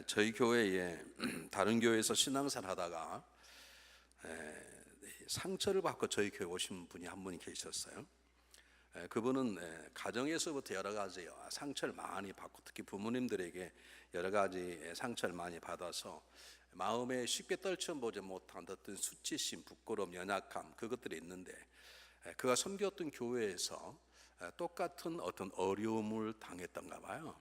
저희 교회에 다른 교회에서 신앙생활 하다가 상처를 받고 저희 교회 오신 분이 한 분이 계셨어요. 그분은 가정에서부터 여러 가지 상처를 많이 받고, 특히 부모님들에게 여러 가지 상처를 많이 받아서 마음에 쉽게 떨쳐보지 못한 어떤 수치심, 부끄러움, 연약함, 그것들이 있는데, 그가 섬겼던 교회에서 똑같은 어떤 어려움을 당했던가 봐요.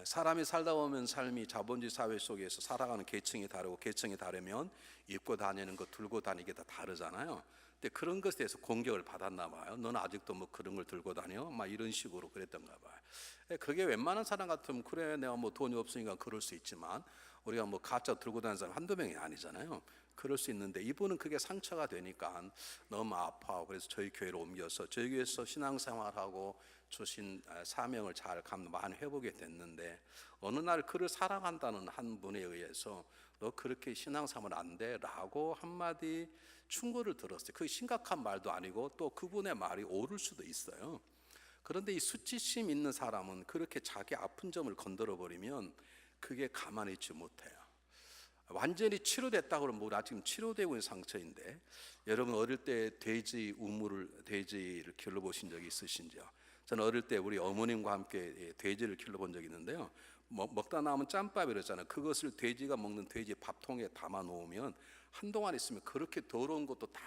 사람이 살다 보면 삶이 자본주의 사회 속에서 살아가는 계층이 다르고, 계층이 다르면 입고 다니는 것, 들고 다니게 다 다르잖아요. 근데 그런 것에 대해서 공격을 받았나 봐요. 너는 아직도 뭐 그런 걸 들고 다녀? 막 이런 식으로 그랬던가 봐요. 그게 웬만한 사람 같으면 그래, 내가 뭐 돈이 없으니까 그럴 수 있지만, 우리가 뭐 가짜 들고 다니는 사람 한두 명이 아니잖아요. 그럴 수 있는데, 이분은 그게 상처가 되니까 너무 아파하고, 그래서 저희 교회로 옮겨서 저희 교회에서 신앙생활하고 주신 사명을 잘 많이 해보게 됐는데, 어느 날 그를 사랑한다는 한 분에 의해서 너 그렇게 신앙생활 안 돼? 라고 한마디 충고를 들었어요. 그게 심각한 말도 아니고 또 그분의 말이 옳을 수도 있어요. 그런데 이 수치심 있는 사람은 그렇게 자기 아픈 점을 건드려 버리면 그게 가만히 있지 못해요. 완전히 치료됐다 그러면 우리가 지금 치료되고 있는 상처인데, 여러분 어릴 때 돼지를 길러보신 적이 있으신지요? 저는 어릴 때 우리 어머님과 함께 돼지를 길러본 적이 있는데요, 먹다 남은 짬밥 이러잖아요. 그것을 돼지가 먹는 돼지 밥통에 담아 놓으면 한동안 있으면 그렇게 더러운 것도 다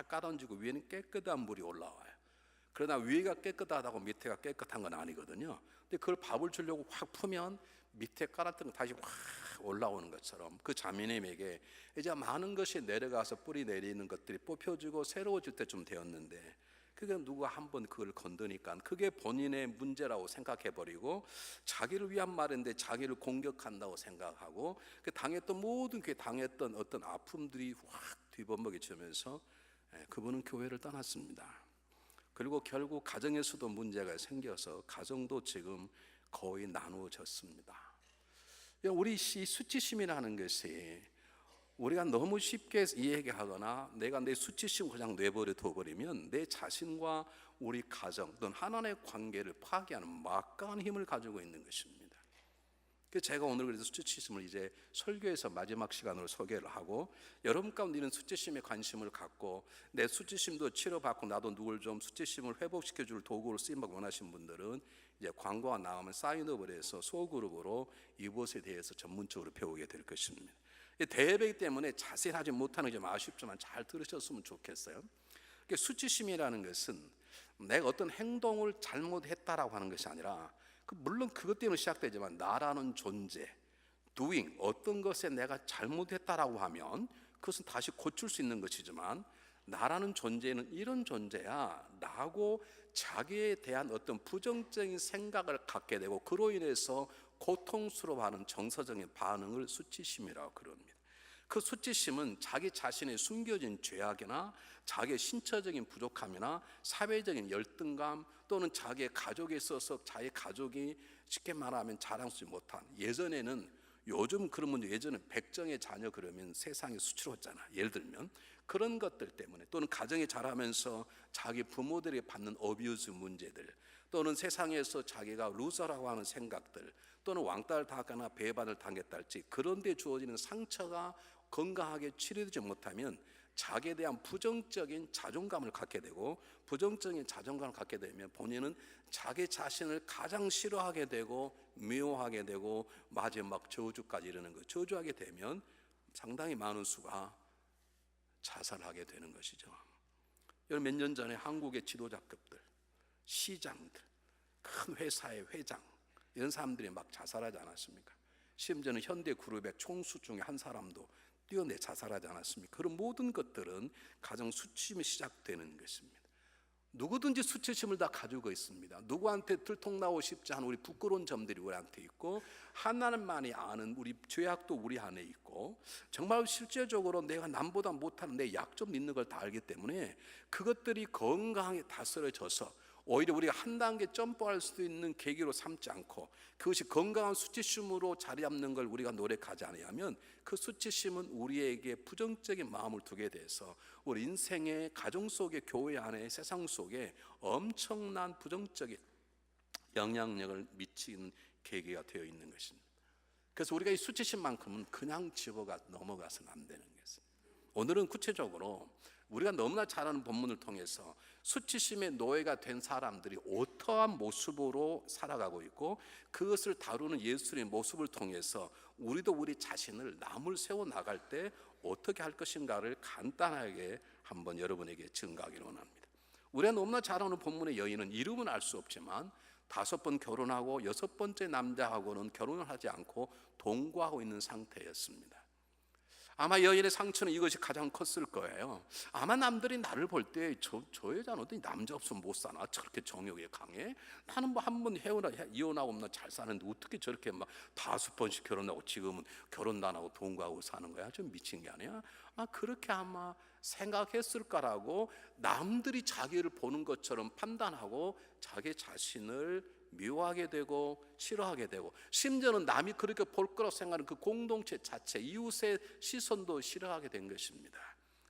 깔아주고 위에는 깨끗한 물이 올라와요. 그러나 위가 깨끗하다고 밑에가 깨끗한 건 아니거든요. 근데 그걸 밥을 주려고 확 풀면 밑에 깔았던 거 다시 확 올라오는 것처럼, 그 자매님에게 이제 많은 것이 내려가서 뿌리 내리는 것들이 뽑혀지고 새로워질 때쯤 되었는데, 그게 누가 한번 그걸 건드니까 그게 본인의 문제라고 생각해버리고, 자기를 위한 말인데 자기를 공격한다고 생각하고, 그 당했던 모든 그 당했던 어떤 아픔들이 확 뒤범벅해지면서 그분은 교회를 떠났습니다. 그리고 결국 가정에서도 문제가 생겨서 가정도 지금 거의 나누어졌습니다. 우리 수치심이라는 것이 우리가 너무 쉽게 이야기하거나 내가 내 수치심 그냥 내버려 둬버리면 내 자신과 우리 가정 또는 하나님의 관계를 파괴하는 막강한 힘을 가지고 있는 것입니다. 그래서 제가 오늘 그래서 수치심을 이제 설교에서 마지막 시간으로 소개를 하고, 여러분 가운데 있는 수치심에 관심을 갖고 내 수치심도 치료받고 나도 누굴 좀 수치심을 회복시켜 줄 도구로 쓰임받고 원하시는 분들은 이제 광고가 나오면 사인업을 해서 소그룹으로 이것에 대해서 전문적으로 배우게 될 것입니다. 대회이기 때문에 자세히 하지 못하는 게 좀 아쉽지만 잘 들으셨으면 좋겠어요. 수치심이라는 것은 내가 어떤 행동을 잘못했다라고 하는 것이 아니라, 물론 그것 때문에 시작되지만 나라는 존재, doing, 어떤 것에 내가 잘못했다라고 하면 그것은 다시 고칠 수 있는 것이지만, 나라는 존재는 이런 존재야 라고 자기에 대한 어떤 부정적인 생각을 갖게 되고, 그로 인해서 고통스러워하는 정서적인 반응을 수치심이라고 그럽니다. 그 수치심은 자기 자신의 숨겨진 죄악이나 자기의 신체적인 부족함이나 사회적인 열등감, 또는 자기의 가족에 있어서 자기 가족이 쉽게 말하면 자랑스럽지 못한, 요즘 그러면 예전에 백정의 자녀 그러면 세상이 수치로웠잖아. 예를 들면 그런 것들 때문에, 또는 가정에 자라면서 자기 부모들이 받는 어뷰즈 문제들, 또는 세상에서 자기가 루저라고 하는 생각들, 또는 왕따를 당하거나 배반을 당했다 할지 그런 데 주어지는 상처가 건강하게 치료되지 못하면 자기에 대한 부정적인 자존감을 갖게 되고, 부정적인 자존감을 갖게 되면 본인은 자기 자신을 가장 싫어하게 되고 미워하게 되고 마지막 저주까지 이르는 거. 저주하게 되면 상당히 많은 수가 자살하게 되는 것이죠. 여러분, 몇 년 전에 한국의 지도자급들, 시장들, 큰 회사의 회장, 이런 사람들이 막 자살하지 않았습니까? 심지어는 현대그룹의 총수 중에 한 사람도 뛰어내 자살하지 않았습니까? 그런 모든 것들은 가정 수치심이 시작되는 것입니다. 누구든지 수치심을 다 가지고 있습니다. 누구한테 들통나고 싶지 않은 우리 부끄러운 점들이 우리한테 있고, 하나님만이 아는 우리 죄악도 우리 안에 있고, 정말 실제적으로 내가 남보다 못하는 내 약점 있는 걸 다 알기 때문에 그것들이 건강하게 다스려져서 오히려 우리가 한 단계 점프할 수 있는 계기로 삼지 않고, 그것이 건강한 수치심으로 자리 잡는 걸 우리가 노력하지 않으면 그 수치심은 우리에게 부정적인 마음을 두게 돼서 우리 인생의 가정 속에, 교회 안에, 세상 속에 엄청난 부정적인 영향력을 미치는 계기가 되어 있는 것입니다. 그래서 우리가 이 수치심만큼은 그냥 집어가 넘어가서는 안 되는 것입니다. 오늘은 구체적으로 우리가 너무나 잘 아는 본문을 통해서 수치심의 노예가 된 사람들이 어떠한 모습으로 살아가고 있고 그것을 다루는 예수님의 모습을 통해서 우리도 우리 자신을 남을 세워 나갈 때 어떻게 할 것인가를 간단하게 한번 여러분에게 증거하기를 원합니다. 우리가 너무나 잘 아는 본문의 여인은 이름은 알 수 없지만 5번 결혼하고 6번째 남자하고는 결혼을 하지 않고 동거하고 있는 상태였습니다. 아마 여인의 상처는 이것이 가장 컸을 거예요. 아마 남들이 나를 볼 때 저 여자는 어디 남자 없으면 못 사나? 저렇게 정욕에 강해? 나는 뭐 한 번 이혼하고 잘 사는데 어떻게 저렇게 막 5번씩 결혼하고 지금은 결혼도 안 하고 동거하고 사는 거야? 좀 미친 게 아니야? 그렇게 아마 생각했을 거라고 남들이 자기를 보는 것처럼 판단하고 자기 자신을 미워하게 되고 싫어하게 되고 심지어는 남이 그렇게 볼 거라고 생각하는 그 공동체 자체 이웃의 시선도 싫어하게 된 것입니다.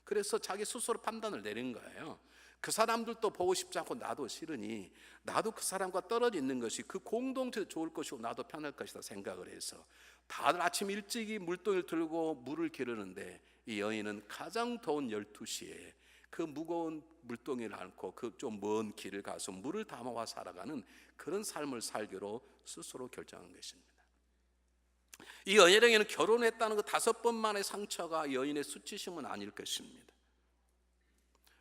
그래서 자기 스스로 판단을 내린 거예요. 그 사람들도 보고 싶지 않고 나도 싫으니 나도 그 사람과 떨어져 있는 것이 그 공동체도 좋을 것이고 나도 편할 것이다 생각을 해서 다들 아침 일찍이 물동이를 들고 물을 기르는데 이 여인은 가장 더운 12시에 그 무거운 물동이를 안고 그 좀 먼 길을 가서 물을 담아와 살아가는 그런 삶을 살기로 스스로 결정한 것입니다. 이 여인에게는 결혼했다는 그 5번 만의 상처가 여인의 수치심은 아닐 것입니다.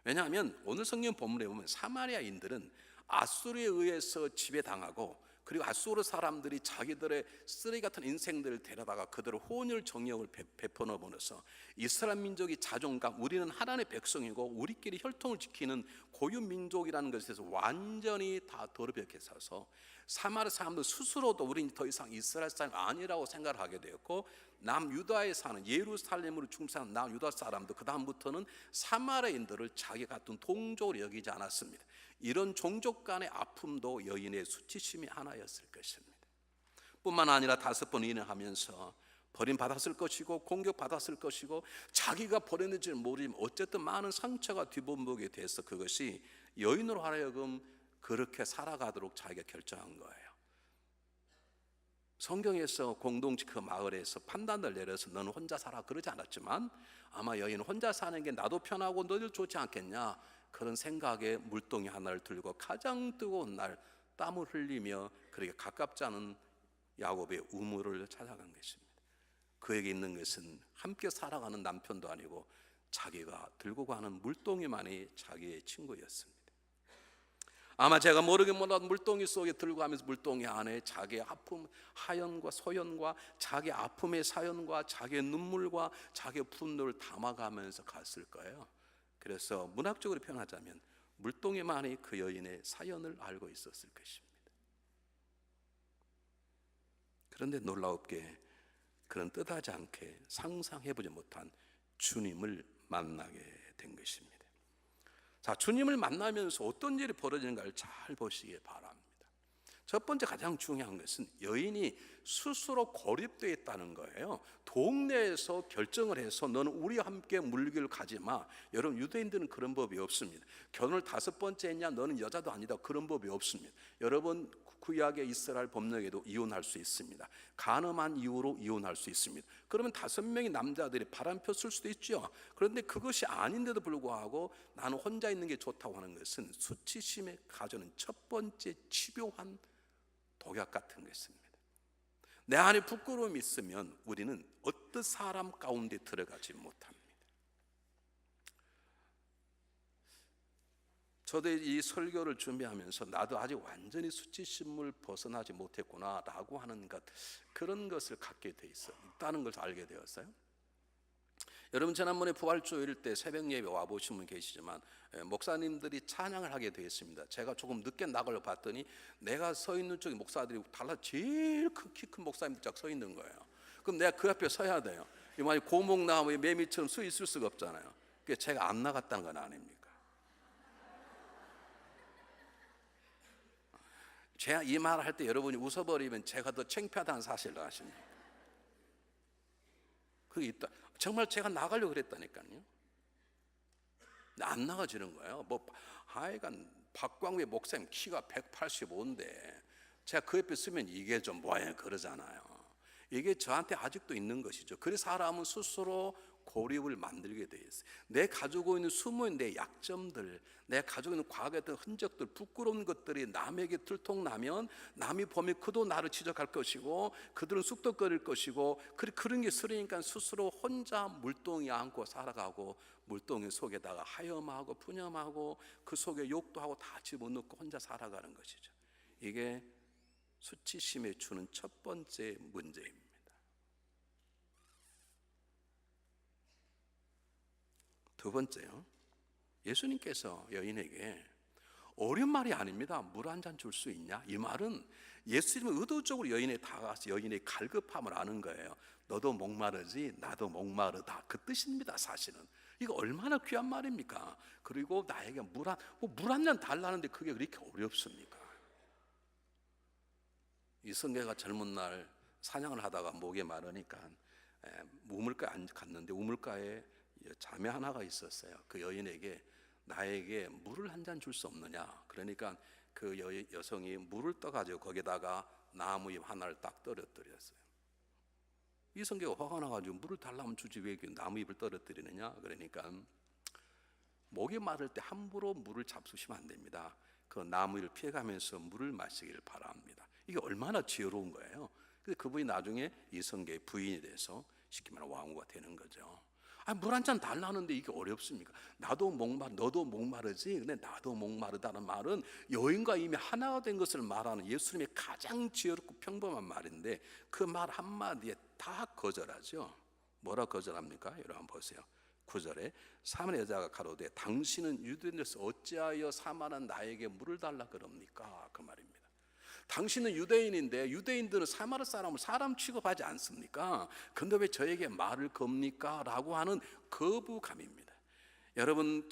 왜냐하면 오늘 성경 본문에 보면 사마리아인들은 아수르에 의해서 지배당하고 그리고 아수르 사람들이 자기들의 쓰레기 같은 인생들을 데려다가 그들의 혼혈 정령을 베풀어 보내서 이스라엘 민족이 자존감, 우리는 하나님의 백성이고 우리끼리 혈통을 지키는 고유 민족이라는 것에서 완전히 다 더럽게 사서 사마리아 사람들 스스로도 우리는 더 이상 이스라엘 사람이 아니라고 생각을 하게 되었고 남유다에 사는 예루살렘으로 충성하는 남유다 사람도 그 다음부터는 사마리아인들을 자기 같은 동족으로 여기지 않았습니다. 이런 종족 간의 아픔도 여인의 수치심이 하나였을 것입니다. 뿐만 아니라 5번 인행하면서 버림받았을 것이고 공격받았을 것이고 자기가 버렸는지 모르지만 어쨌든 많은 상처가 뒤범벅이 돼서 그것이 여인으로 하여금 그렇게 살아가도록 자기가 결정한 거예요. 성경에서 공동체 그 마을에서 판단을 내려서 너는 혼자 살아 그러지 않았지만 아마 여인은 혼자 사는 게 나도 편하고 너도 좋지 않겠냐 그런 생각에 물동이 하나를 들고 가장 뜨거운 날 땀을 흘리며 그렇게 가깝지 않은 야곱의 우물을 찾아간 것입니다. 그에게 있는 것은 함께 살아가는 남편도 아니고 자기가 들고 가는 물동이만이 자기의 친구였습니다. 아마 제가 모르게 몰라도 물동이 속에 들고 가면서 물동이 안에 자기의 아픔, 하연과 소연과 자기 아픔의 사연과 자기의 눈물과 자기의 분노를 담아가면서 갔을 거예요. 그래서 문학적으로 표현하자면 물동이만이 그 여인의 사연을 알고 있었을 것입니다. 그런데 놀라웁게 그는 뜻하지 않게 상상해보지 못한 주님을 만나게 된 것입니다. 자, 주님을 만나면서 어떤 일이 벌어지는가를 잘 보시기 바랍니다. 첫 번째 가장 중요한 것은 여인이 스스로 고립되어 있다는 거예요. 동네에서 결정을 해서 너는 우리와 함께 물길을 가지 마. 여러분 유대인들은 그런 법이 없습니다. 결혼을 5번째 했냐 너는 여자도 아니다 그런 법이 없습니다. 여러분 구약의 이스라엘 법령에도 이혼할 수 있습니다. 간음한 이유로 이혼할 수 있습니다. 그러면 5명의 남자들이 바람 폈을 수도 있죠. 그런데 그것이 아닌데도 불구하고 나는 혼자 있는 게 좋다고 하는 것은 수치심에 가져오는 첫 번째 집요한 독약 같은 것입니다. 내 안에 부끄러움이 있으면 우리는 어떤 사람 가운데 들어가지 못합니다. 저도 이 설교를 준비하면서 나도 아직 완전히 수치심을 벗어나지 못했구나라고 하는 것 그런 것을 갖게 돼 있다는 걸 알게 되었어요. 여러분 지난번에 부활주일 때 새벽 예배 와보신 분 계시지만 목사님들이 찬양을 하게 되었습니다. 제가 조금 늦게 나가려 봤더니 내가 서 있는 쪽에 목사들이 달라 제일 키 큰 목사님들 쫙 서 있는 거예요. 그럼 내가 그 앞에 서야 돼요. 이 말이 고목나무에 매미처럼 서 있을 수가 없잖아요. 그게 제가 안 나갔다는 건 아닙니까? 제가 이 말을 할 때 여러분이 웃어버리면 제가 더 창피하다는 사실을 아십니까? 그게 있다. 정말 제가 나가려고 그랬다니까요. 안 나가지는 거예요. 하여간 박광배 목사님 키가 185인데 제가 그 옆에 쓰면 이게 좀 뭐야 그러잖아요. 이게 저한테 아직도 있는 것이죠. 그래서 사람은 스스로 고립을 만들게 돼 있어요. 내 가지고 있는 숨어있는 내 약점들, 내 가지고 있는 과거의 어떤 흔적들, 부끄러운 것들이 남에게 들통나면 남이 보면 그도 나를 지적할 것이고 그들은 쑥덕거릴 것이고 그런 게 싫으니까 스스로 혼자 물동이 안고 살아가고 물동이 속에다가 하염하고 푸념하고 그 속에 욕도 하고 다 집어넣고 혼자 살아가는 것이죠. 이게 수치심에 주는 첫 번째 문제입니다. 두 번째요. 예수님께서 여인에게 어려운 말이 아닙니다. 물 한 잔 줄 수 있냐? 이 말은 예수님은 의도적으로 여인에 다가가서 여인의 갈급함을 아는 거예요. 너도 목마르지 나도 목마르다, 그 뜻입니다. 사실은 이거 얼마나 귀한 말입니까? 그리고 나에게 물 한 잔 달라는데 그게 그렇게 어렵습니까? 이성계가 젊은 날 사냥을 하다가 목에 마르니까 우물가에 갔는데 우물가에 자매 하나가 있었어요. 그 여인에게 나에게 물을 한 잔 줄 수 없느냐? 그러니까 그 여성이 물을 떠가지고 거기다가 나무잎 하나를 딱 떨어뜨렸어요. 이성계가 화가 나가지고 물을 달라면 주지 왜 나무잎을 떨어뜨리느냐? 그러니까 목이 마를 때 함부로 물을 잡수시면 안 됩니다. 그 나무잎을 피해가면서 물을 마시기를 바랍니다. 이게 얼마나 지혜로운 거예요. 근데 그분이 나중에 이성계의 부인이 돼서 쉽게 말하면 왕후가 되는 거죠. 물 한 잔 달라는데 이게 어렵습니까? 너도 목마르지? 근데 나도 목마르다는 말은 여인과 이미 하나가 된 것을 말하는 예수님의 가장 지혜롭고 평범한 말인데 그 말 한마디에 다 거절하죠. 뭐라 거절합니까? 여러분 보세요. 9절에 사마리아 여자가 가로되 당신은 유대인으로서 어찌하여 사마리아 나에게 물을 달라 그럽니까? 그 말입니다. 당신은 유대인인데 유대인들은 사마리아 사람을 사람 취급하지 않습니까? 근데 왜 저에게 말을 겁니까? 라고 하는 거부감입니다. 여러분,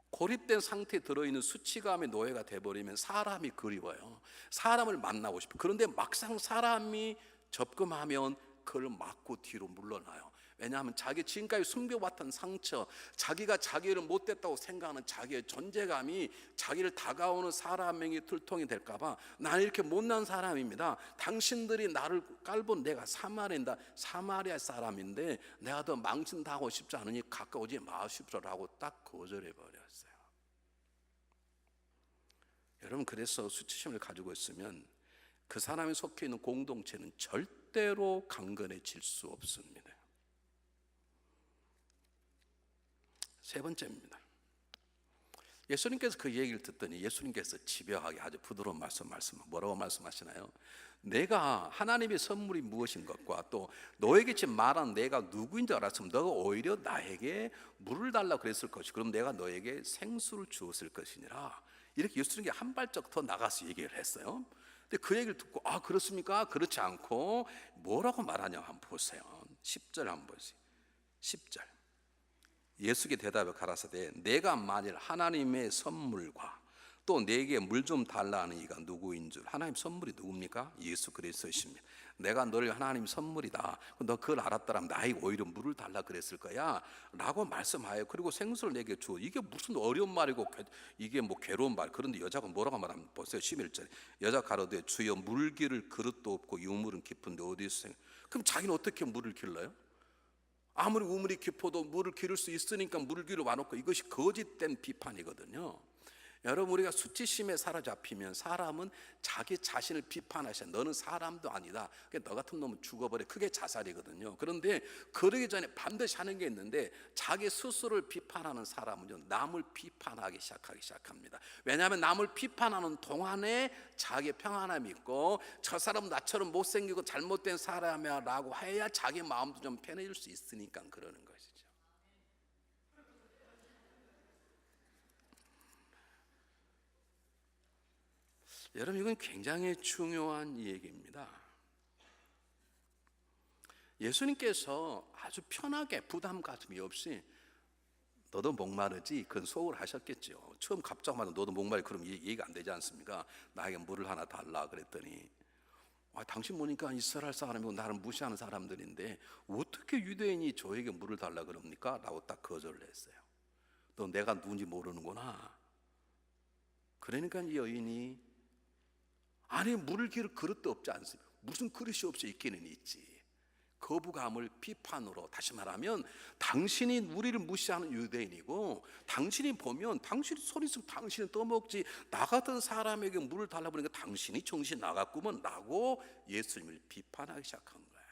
고립된 상태에 들어있는 수치감의 노예가 돼버리면 사람이 그리워요. 사람을 만나고 싶어요. 그런데 막상 사람이 접근하면 그걸 막고 뒤로 물러나요. 왜냐하면 자기 지금까지 숨겨왔던 상처, 자기가 자기를 못됐다고 생각하는 자기의 존재감이 자기를 다가오는 사람에게 들통이 될까봐 나는 이렇게 못난 사람입니다. 당신들이 나를 깔본 내가 사마리아 사람인데 내가 더 망신당하고 싶지 않으니 가까우지 마십시오라고 딱 거절해버렸어요. 여러분, 그래서 수치심을 가지고 있으면 그 사람이 속해 있는 공동체는 절대로 강건해질 수 없습니다. 세 번째입니다. 예수님께서 그 얘기를 듣더니 예수님께서 집요하게 아주 부드러운 말씀 뭐라고 말씀하시나요? 내가 하나님의 선물이 무엇인 것과 또 너에게 지금 말한 내가 누구인 줄 알았으면 너가 오히려 나에게 물을 달라고 그랬을 것이고 그럼 내가 너에게 생수를 주었을 것이니라. 이렇게 예수님께 한 발짝 더 나가서 얘기를 했어요. 근데 그 얘기를 듣고 그렇습니까? 그렇지 않고 뭐라고 말하냐 한번 보세요. 10절 한번 보세요. 10절 예수께 대답해 가라사대 내가 만일 하나님의 선물과 또 내게 물 좀 달라 하는 이가 누구인 줄. 하나님 선물이 누굽니까? 예수 그리스도이십니다. 내가 너를 하나님 선물이다. 너 그걸 알았더라면 나에게 오히려 물을 달라 그랬을 거야 라고 말씀하여 그리고 생수를 내게 주어. 이게 무슨 어려운 말이고 이게 뭐 괴로운 말. 그런데 여자가 뭐라고 말하면 보세요. 11절 여자 가로되 주여 물기를 그릇도 없고 유물은 깊은데 어디서 그럼 자기는 어떻게 물을 길러요? 아무리 우물이 깊어도 물을 기를 수 있으니까 물을 기르 와놓고 이것이 거짓된 비판이거든요. 여러분, 우리가 수치심에 사로잡히면 사람은 자기 자신을 비판하셔. 너는 사람도 아니다. 너 같은 놈은 죽어버려. 그게 자살이거든요. 그런데 그러기 전에 반드시 하는 게 있는데 자기 스스로를 비판하는 사람은요 남을 비판하기 시작합니다. 왜냐하면 남을 비판하는 동안에 자기 평안함이 있고 저 사람은 나처럼 못생기고 잘못된 사람이야 라고 해야 자기 마음도 좀 편해질 수 있으니까 그러는 것이죠. 여러분, 이건 굉장히 중요한 얘기입니다. 예수님께서 아주 편하게 부담 가짐이 없이 너도 목마르지? 그건 소홀 하셨겠죠. 처음 갑자기 너도 목마르지? 그럼 얘기가 안 되지 않습니까? 나에게 물을 하나 달라 그랬더니 당신 보니까 이스라엘 사람이고 나를 무시하는 사람들인데 어떻게 유대인이 저에게 물을 달라 그럽니까? 라고 딱 거절을 했어요. 너 내가 누군지 모르는구나. 그러니까 이 여인이 물을 기를 그릇도 없지 않습니까? 무슨 그릇이 없이 있기는 있지. 거부감을 비판으로, 다시 말하면 당신이 우리를 무시하는 유대인이고, 당신이 보면 당신이 소리서 당신은 떠먹지, 나 같은 사람에게 물을 달라 보니까 당신이 정신 나갔구먼 라고 예수님을 비판하기 시작한 거예요.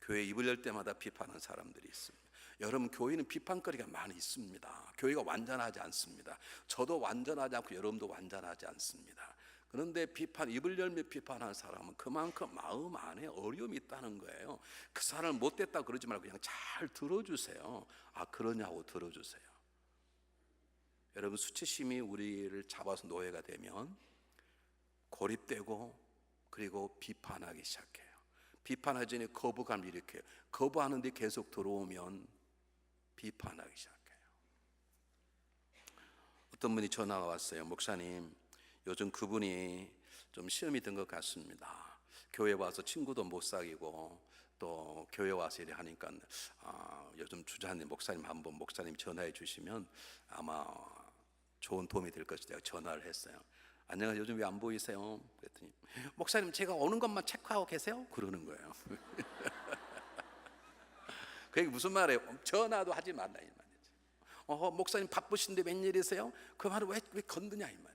교회 입을 열 때마다 비판하는 사람들이 있습니다. 여러분, 교회는 비판거리가 많이 있습니다. 교회가 완전하지 않습니다. 저도 완전하지 않고 여러분도 완전하지 않습니다. 그런데 입을 열며 비판하는 사람은 그만큼 마음 안에 어려움이 있다는 거예요. 그 사람을 못됐다 그러지 말고 그냥 잘 들어주세요. 아, 그러냐고 들어주세요. 여러분, 수치심이 우리를 잡아서 노예가 되면 고립되고, 그리고 비판하기 시작해요. 비판하기 전에 거부감을 일으켜요. 거부하는데 계속 들어오면 비판하기 시작해요. 어떤 분이 전화가 왔어요. 목사님, 요즘 그분이 좀 시험이 든 것 같습니다. 교회 와서 친구도 못 사귀고, 또 교회 와서 이래 하니까 요즘 주자님 목사님 한번 목사님 전화해 주시면 아마 좋은 도움이 될 것이다. 전화를 했어요. 안녕하세요, 요즘 왜 안 보이세요? 그랬더니 목사님, 제가 오는 것만 체크하고 계세요? 그러는 거예요. 그게 무슨 말이에요? 전화도 하지 말라 이 말이지. 목사님 바쁘신데 웬일이세요? 그 말을 왜 건드냐 이 말이지.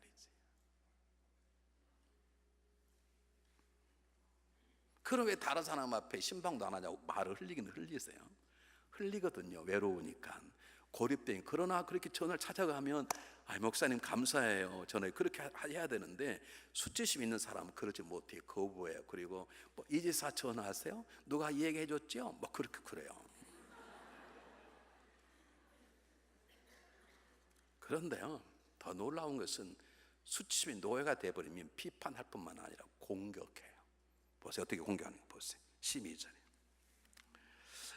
그럼 왜 다른 사람 앞에 신방도 안 하냐고 말을 흘리긴 흘리세요. 흘리거든요. 외로우니까, 고립되니. 그러나 그렇게 전화를 찾아가면 목사님 감사해요, 전화 그렇게 해야 되는데, 수치심 있는 사람은 그러지 못해요. 거부해요. 그리고 이지사 전화하세요? 누가 얘기해 줬죠? 그렇게 그래요. 그런데요, 더 놀라운 것은 수치심이 노예가 되어버리면 비판할 뿐만 아니라 공격해요. 보세요, 어떻게 공격하는 거 보세요. 12절에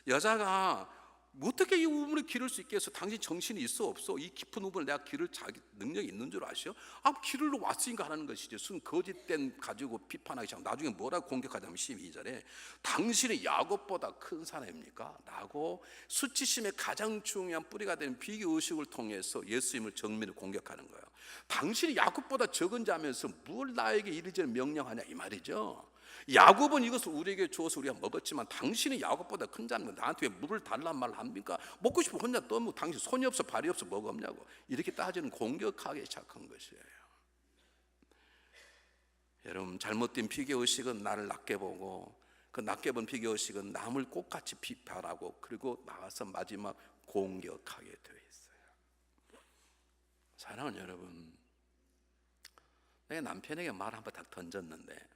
여자가 어떻게 이 우물을 기를 수 있겠어? 당신 정신이 있어 없어? 이 깊은 우물을 내가 기를 자기 능력이 있는 줄 아시오? 기르러 왔으니까 하는 것이지. 순 거짓된 가지고 비판하기 시작. 나중에 뭐라고 공격하냐면 12절에 당신이 야곱보다 큰 사람입니까? 라고 수치심의 가장 중요한 뿌리가 되는 비교의식을 통해서 예수님을 정면으로 공격하는 거예요. 당신이 야곱보다 적은 자면서 뭘 나에게 이리저리 명령하냐 이 말이죠. 야곱은 이것을 우리에게 주어서 우리가 먹었지만 당신이 야곱보다 큰 자는 나한테 왜 물을 달란 말을 합니까? 먹고 싶으면 혼자 떠먹고 당신 손이 없어 발이 없어 뭐가 없냐고. 이렇게 따지는 공격하기 시작한 것이에요. 여러분, 잘못된 비교의식은 나를 낮게 보고, 그 낮게 본 비교의식은 남을 꽃같이 비판하고, 그리고 나가서 마지막 공격하게 되어 있어요. 사랑하는 여러분, 내 남편에게 말 한번 딱 던졌는데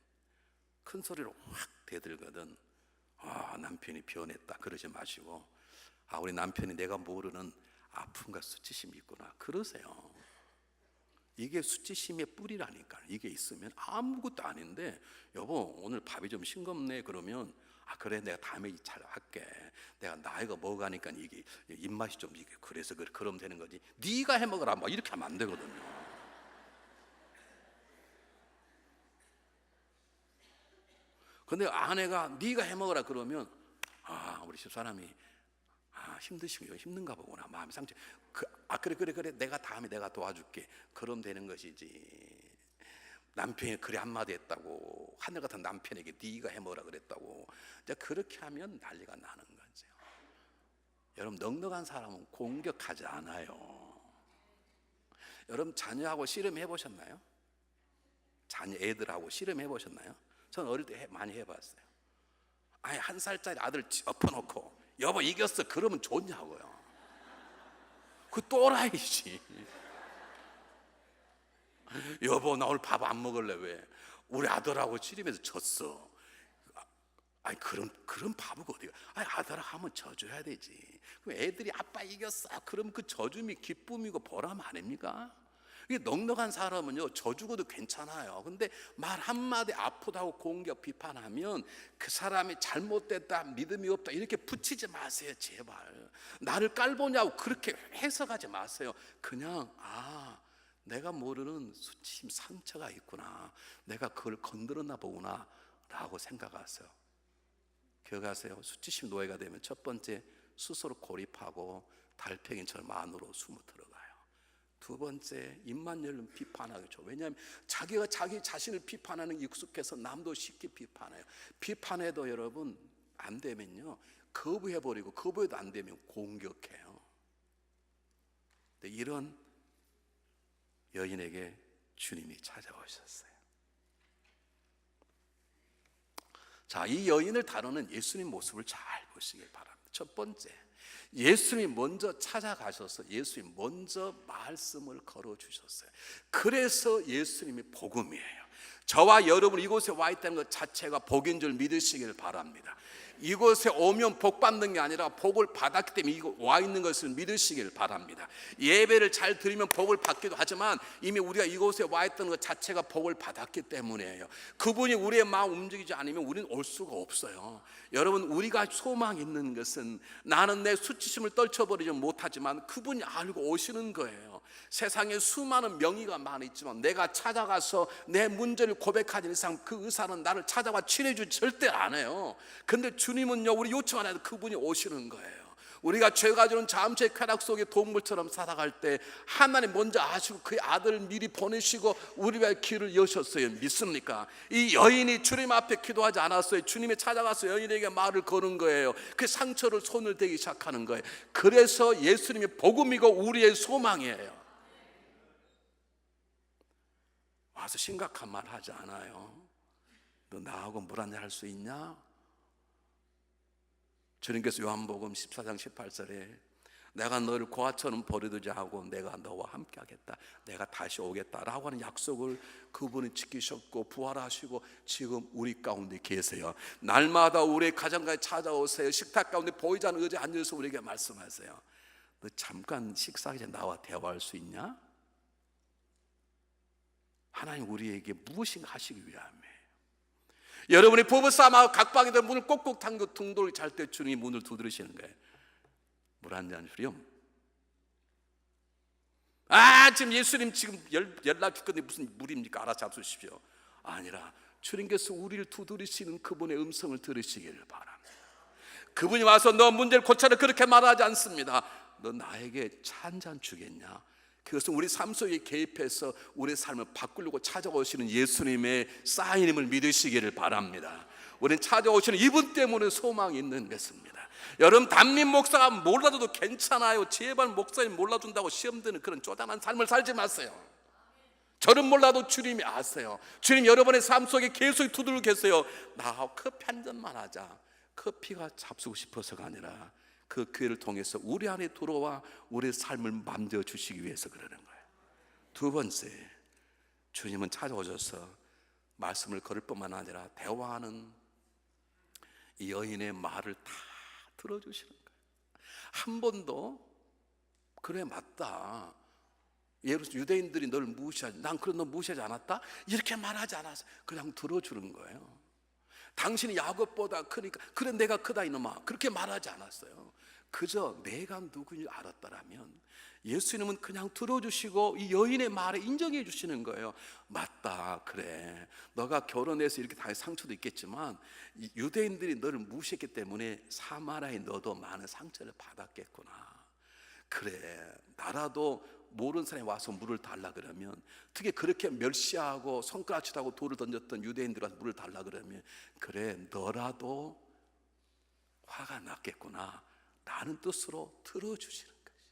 큰 소리로 확 대들거든. 남편이 변했다 그러지 마시고, 우리 남편이 내가 모르는 아픔과 수치심이 있구나 그러세요. 이게 수치심의 뿌리라니까. 이게 있으면 아무것도 아닌데, 여보 오늘 밥이 좀 싱겁네 그러면 그래 내가 다음에 잘 할게. 내가 나이가 먹어가니까 이게 입맛이 좀 이게 그래서 그러면 되는 거지. 네가 해 먹으라 이렇게 하면 안 되거든요. 근데 아내가 네가 해 먹으라 그러면 우리 집사람이 힘드시고 힘든가 보구나, 마음이 상처. 그래 내가 다음에 내가 도와줄게 그럼 되는 것이지. 남편이 그래 한마디 했다고 하늘 같은 남편에게 네가 해 먹으라 그랬다고 이제 그렇게 하면 난리가 나는 거죠. 여러분, 넉넉한 사람은 공격하지 않아요. 여러분, 자녀하고 씨름해 보셨나요? 자녀 애들하고 씨름해 보셨나요? 저는 어릴 때 많이 해봤어요. 1살짜리 아들 엎어놓고 여보 이겼어 그러면 좋냐고요. 그 또라이지. 여보 나 오늘 밥 안 먹을래. 왜? 우리 아들하고 씨름해서 졌어. 그런 바보가 어디가. 아들아 하면 져줘야 되지. 그럼 애들이 아빠 이겼어 그러면 그 져줌이 기쁨이고 보람 아닙니까? 이게 넉넉한 사람은요 져주고도 괜찮아요. 근데 말 한마디 아프다고 공격 비판하면 그 사람이 잘못됐다 믿음이 없다 이렇게 붙이지 마세요. 제발 나를 깔보냐고 그렇게 해석하지 마세요. 그냥 내가 모르는 수치심 상처가 있구나, 내가 그걸 건드렸나 보구나 라고 생각하세요. 기억하세요. 수치심 노예가 되면 첫 번째 스스로 고립하고 달팽이처럼 안으로 숨어 들어가요. 두 번째, 입만 열면 비판하겠죠. 왜냐하면 자기가 자기 자신을 비판하는 익숙해서 남도 쉽게 비판해요. 비판해도 여러분 안 되면요, 거부해버리고, 거부해도 안 되면 공격해요. 근데 이런 여인에게 주님이 찾아오셨어요. 자, 이 여인을 다루는 예수님 모습을 잘 보시길 바랍니다. 첫 번째, 예수님이 먼저 찾아가셔서 예수님이 먼저 말씀을 걸어주셨어요. 그래서 예수님이 복음이에요. 저와 여러분 이곳에 와 있다는 것 자체가 복인 줄 믿으시길 바랍니다. 이곳에 오면 복 받는 게 아니라 복을 받았기 때문에 이곳 와 있는 것을 믿으시길 바랍니다. 예배를 잘 드리면 복을 받기도 하지만 이미 우리가 이곳에 와 있던 것 자체가 복을 받았기 때문이에요. 그분이 우리의 마음 움직이지 않으면 우리는 올 수가 없어요. 여러분, 우리가 소망 있는 것은 나는 내 수치심을 떨쳐버리지 못하지만 그분이 알고 오시는 거예요. 세상에 수많은 명의가 많이 있지만 내가 찾아가서 내 문제를 고백하는 이상 그 의사는 나를 찾아와 치료해주지 절대 안 해요. 근데 주님은요, 우리 요청 안 해도 그분이 오시는 거예요. 우리가 죄가 주는 잠재 쾌락 속에 동물처럼 살아갈 때 하나님 먼저 아시고 그의 아들을 미리 보내시고 우리의 길을 여셨어요. 믿습니까? 이 여인이 주님 앞에 기도하지 않았어요. 주님이 찾아가서 여인에게 말을 거는 거예요. 그 상처를 손을 대기 시작하는 거예요. 그래서 예수님이 복음이고 우리의 소망이에요. 와서 심각한 말 하지 않아요. 너 나하고 물 한잔 할 수 있냐? 주님께서 요한복음 14장 18절에 내가 너를 고아처럼 버려두지 않고 내가 너와 함께 하겠다, 내가 다시 오겠다라고 하는 약속을 그분이 지키셨고 부활하시고 지금 우리 가운데 계세요. 날마다 우리의 가정까지 찾아오세요. 식탁 가운데 보이지 않는 의자에 앉아서 우리에게 말씀하세요. 너 잠깐 식사 전에 나와 대화할 수 있냐? 하나님 우리에게 무엇인가 하시기 위함이에요. 여러분이 부부싸움하고 각방에다 문을 꼭꼭 잠그고 둥돌이 잘 때 주님이 문을 두드리시는 거예요. 물 한 잔 주렴. 지금 예수님 지금 연락 줄 건데 무슨 물입니까? 알아서 잡수십시오. 아니라 주님께서 우리를 두드리시는 그분의 음성을 들으시기를 바랍니다. 그분이 와서 너 문제를 고쳐라 그렇게 말하지 않습니다. 너 나에게 차 한 잔 주겠냐? 그것은 우리 삶 속에 개입해서 우리의 삶을 바꾸려고 찾아오시는 예수님의 사인임을 믿으시기를 바랍니다. 우리는 찾아오시는 이분 때문에 소망이 있는 것입니다. 여러분, 담임 목사가 몰라줘도 괜찮아요. 제발 목사님 몰라준다고 시험 드는 그런 쪼잔한 삶을 살지 마세요. 저는 몰라도 주님이 아세요. 주님 여러분의 삶 속에 계속 두들겨 계세요. 나하고 커피 한 잔만 하자. 커피가 잡수고 싶어서가 아니라 그 기회를 통해서 우리 안에 들어와 우리의 삶을 만져주시기 위해서 그러는 거예요. 두 번째, 주님은 찾아오셔서 말씀을 걸을 뿐만 아니라 대화하는 이 여인의 말을 다 들어주시는 거예요. 한 번도 그래 맞다, 유대인들이 너를 무시하지, 난 그런 너 무시하지 않았다 이렇게 말하지 않았어요. 그냥 들어주는 거예요. 당신이 야곱보다 크니까 그래 내가 크다 이놈아 그렇게 말하지 않았어요. 그저 내가 누구인지 알았다라면 예수님은 그냥 들어주시고 이 여인의 말에 인정해 주시는 거예요. 맞다, 그래 너가 결혼해서 이렇게 다 상처도 있겠지만 유대인들이 너를 무시했기 때문에 사마리아에 너도 많은 상처를 받았겠구나. 그래 나라도 모르는 사람이 와서 물을 달라 그러면, 특히 그렇게 멸시하고 손가락질하고 돌을 던졌던 유대인들한테 물을 달라 그러면 그래 너라도 화가 났겠구나 라는 뜻으로 들어주시는 것이죠.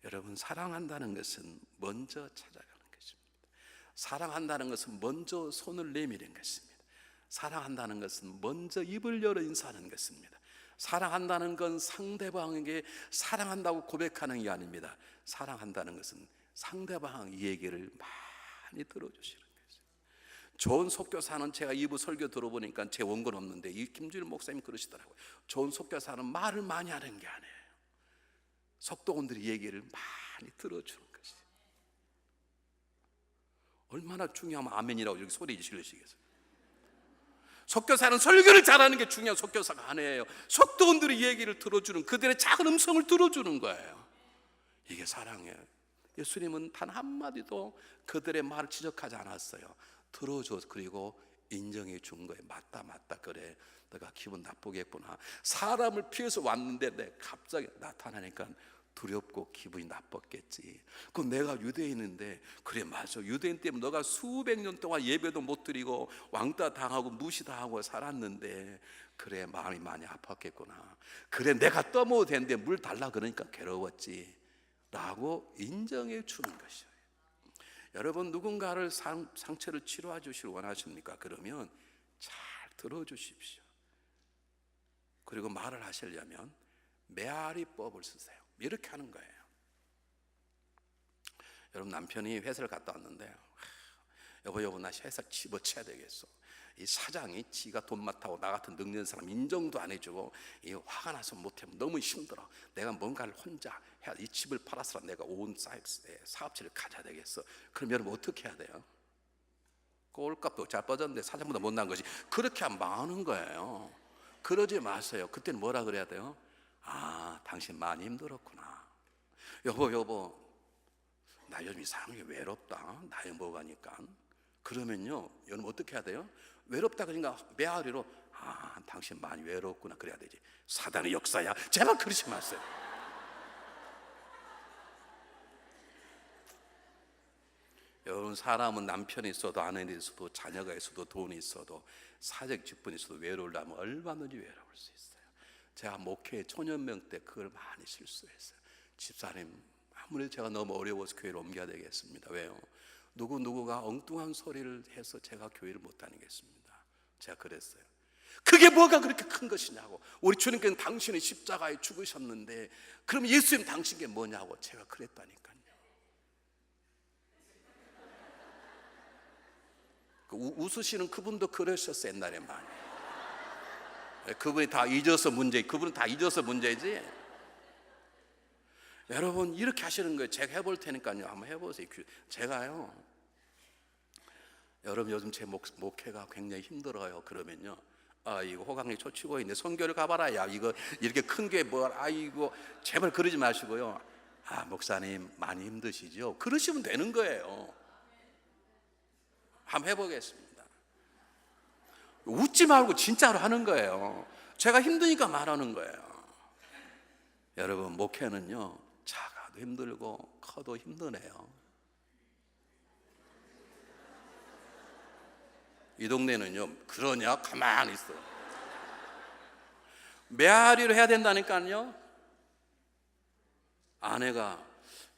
여러분, 사랑한다는 것은 먼저 찾아가는 것입니다. 사랑한다는 것은 먼저 손을 내미는 것입니다. 사랑한다는 것은 먼저 입을 열어 인사하는 것입니다. 사랑한다는 건 상대방에게 사랑한다고 고백하는 게 아닙니다. 사랑한다는 것은 상대방 얘기를 많이 들어주시는 거예요. 좋은 속교사는 제가 2부 설교 들어보니까 제 원고는 없는데 이 김주일 목사님 그러시더라고요. 좋은 속교사는 말을 많이 하는 게 아니에요. 속도원들이 얘기를 많이 들어주는 것이 얼마나 중요하면 아멘이라고 여기 소리 지르시겠어요. 속교사는 설교를 잘하는 게 중요한 속교사가 아니에요. 속도원들이 얘기를 들어주는, 그들의 작은 음성을 들어주는 거예요. 이게 사랑이에요. 예수님은 단 한마디도 그들의 말을 지적하지 않았어요. 들어줘서 그리고 인정해 준 거예요. 맞다 그래 내가 기분 나쁘겠구나. 사람을 피해서 왔는데 내 갑자기 나타나니까 두렵고 기분이 나빴겠지. 그럼 내가 유대인인데, 그래 맞아, 유대인 때문에 너가 수백 년 동안 예배도 못 드리고 왕따 당하고 무시당하고 살았는데, 그래 마음이 많이 아팠겠구나. 그래 내가 떠먹어도 되는데 물 달라 그러니까 괴로웠지 라고 인정해 주는 것이에요. 여러분, 누군가를 상처를 치료해 주시길 원하십니까? 그러면 잘 들어주십시오. 그리고 말을 하시려면 메아리법을 쓰세요. 이렇게 하는 거예요. 여러분, 남편이 회사를 갔다 왔는데, 여보 나 회사 집어쳐야 되겠어. 이 사장이 지가 돈 많다고 나 같은 늙는 사람 인정도 안 해주고, 이 화가 나서 못하면 너무 힘들어. 내가 뭔가를 혼자 해야, 이 집을 팔아서 내가 온 사업체를 가져야 되겠어. 그럼 여러분 어떻게 해야 돼요? 꼴값도 잘 빠졌는데 사장보다 못난 것이, 그렇게 하면 망하는 거예요. 그러지 마세요. 그때는 뭐라 그래야 돼요? 아, 당신 많이 힘들었구나. 여보 나 요즘 이상하게 외롭다, 나이 먹으니까. 그러면요, 여러분 어떻게 해야 돼요? 외롭다 그러니까 메아리로, 아, 당신 많이 외롭구나 그래야 되지. 사단의 역사야. 제발 그러지 마세요. 여러분, 사람은 남편이 있어도 아내가 있어도 자녀가 있어도 돈이 있어도 사적 직분이 있어도 외로우려면 얼마든지 외로울 수 있어요. 제가 목회 초년명 때 그걸 많이 실수했어요. 집사님, 아무래도 제가 너무 어려워서 교회를 옮겨야 되겠습니다. 왜요? 누구가 엉뚱한 소리를 해서 제가 교회를 못 다니겠습니다. 제가 그랬어요. 그게 뭐가 그렇게 큰 것이냐고. 우리 주님께는 당신이 십자가에 죽으셨는데 그럼 예수님 당신 게 뭐냐고. 제가 그랬다니까요. 웃으시는 그분도 그러셨어요, 옛날에 많이. 그분이 다 잊어서 문제, 그분은 다 잊어서 문제지. 여러분, 이렇게 하시는 거예요. 제가 해볼 테니까요, 한번 해보세요. 제가요, 여러분 요즘 제 목회가 굉장히 힘들어요. 그러면요, 아, 이거 호강이 초치고 있네, 선교를 가봐라. 야, 이거 이렇게 큰 게 뭘, 아이고 제발 그러지 마시고요. 아, 목사님 많이 힘드시죠? 그러시면 되는 거예요. 한번 해보겠습니다. 웃지 말고 진짜로 하는 거예요. 제가 힘드니까 말하는 거예요. 여러분, 목회는요, 작아도 힘들고 커도 힘드네요. 이 동네는요, 그러냐? 가만히 있어. 메아리로 해야 된다니까요. 아내가,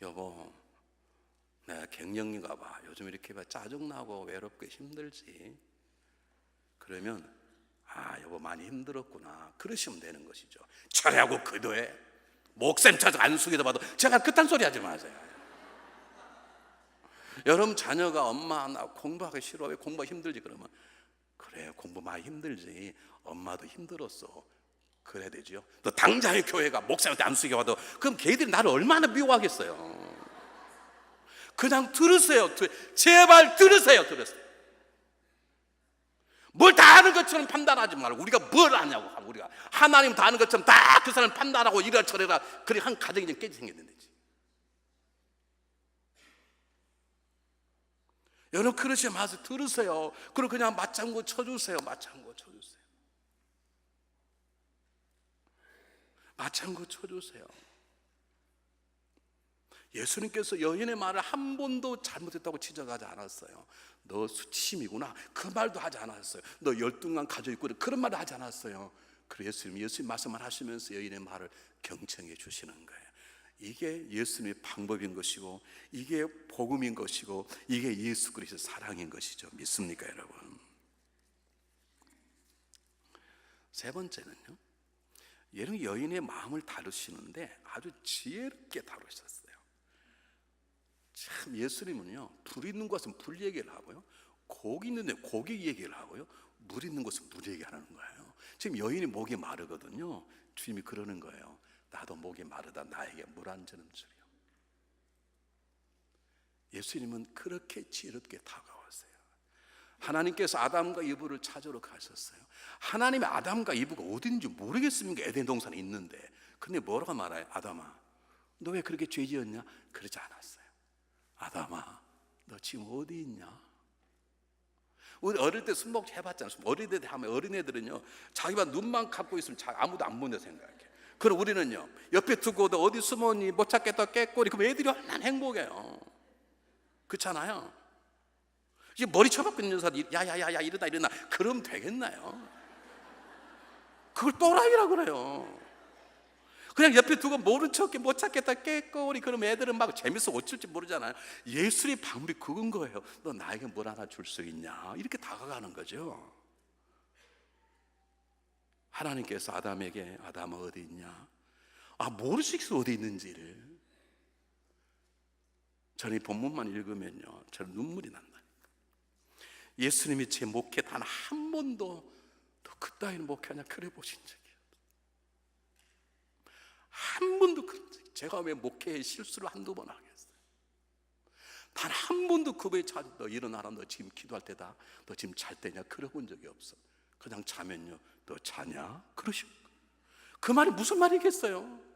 여보 내가 갱년기인가 봐, 요즘 이렇게 짜증나고 외롭고 힘들지. 그러면, 아, 여보 많이 힘들었구나 그러시면 되는 것이죠. 철회하고 기도해. 목샘 찾아 안수기도 봐도 제가 그딴 소리 하지 마세요. 여러분, 자녀가 엄마 나 공부하기 싫어, 왜 공부가 힘들지? 그러면, 그래 공부 많이 힘들지, 엄마도 힘들었어 그래야 되죠. 또 당장의 교회가 목사한테 안수기 봐도 그럼 걔들이 나를 얼마나 미워하겠어요. 그냥 들으세요. 제발 들으세요. 뭘 다 아는 것처럼 판단하지 말고, 우리가 뭘 아냐고. 우리가 하나님 다 아는 것처럼 다 그 사람 판단하고 이래라 저래라, 그래 한 가정이 좀 깨지 생겼는지. 여러분, 그러지 마세요. 들으세요. 그리고 그냥 맞장구 쳐주세요. 맞장구 쳐주세요. 예수님께서 여인의 말을 한 번도 잘못했다고 지적하지 않았어요. 너 수치심이구나 그 말도 하지 않았어요. 너 열등감 가지고 있구나 그런 말도 하지 않았어요. 그래서 예수님 말씀을 하시면서 여인의 말을 경청해 주시는 거예요. 이게 예수님의 방법인 것이고, 이게 복음인 것이고, 이게 예수 그리스도의 사랑인 것이죠. 믿습니까 여러분? 세 번째는요, 여인의 마음을 다루시는데 아주 지혜롭게 다루셨어요. 참, 예수님은요, 불 있는 곳은 불 얘기를 하고요, 고기 있는데 고기 얘기를 하고요, 물 있는 곳은 물 얘기하는 거예요. 지금 여인이 목이 마르거든요. 주님이 그러는 거예요. 나도 목이 마르다 나에게 물 한 잔 주려. 예수님은 그렇게 지혜롭게 다가왔어요. 하나님께서 아담과 이브를 찾으러 가셨어요. 하나님의 아담과 이브가 어딘지 모르겠습니까? 에덴 동산에 있는데. 근데 뭐라고 말해요? 아담아, 너 왜 그렇게 죄 지었냐? 그러지 않았어요. 아담아, 너 지금 어디 있냐? 우리 어릴 때 숨먹기 해봤잖아요. 어린애들 하면, 어린애들은요, 자기만 눈만 감고 있으면 아무도 안 본다 생각해. 그럼 우리는요, 옆에 두고도 어디 숨었니 못 찾겠다 깨꼬리. 그럼 애들이 얼마나 행복해요. 그렇잖아요. 이제 머리 쳐박고 있는 사람 야야야야 일어나 그럼 되겠나요? 그걸 또라이라고 그래요. 그냥 옆에 두고 모른 척 못 찾겠다 깨꼬리. 그럼 애들은 막 재밌어 어쩔지 모르잖아요. 예술의 방법이 그건 거예요. 너 나에게 뭘 하나 줄 수 있냐, 이렇게 다가가는 거죠. 하나님께서 아담에게 아담아 어디 있냐, 모르시겠어 어디 있는지를. 저는 이 본문만 읽으면요, 저는 눈물이 난다. 예수님이 제 목회 단 한 번도 너 그따위는 목회하냐 그래 보신 적이에요. 한 번도 그런 적. 제가 왜 목회에 실수를 한두 번 하겠어요? 단 한 번도 그 배에 차, 너 일어나라, 너 지금 기도할 때다, 너 지금 잘 때냐 그래 본 적이 없어. 그냥 자면요, 너 자냐 그러시고. 그 말이 무슨 말이겠어요?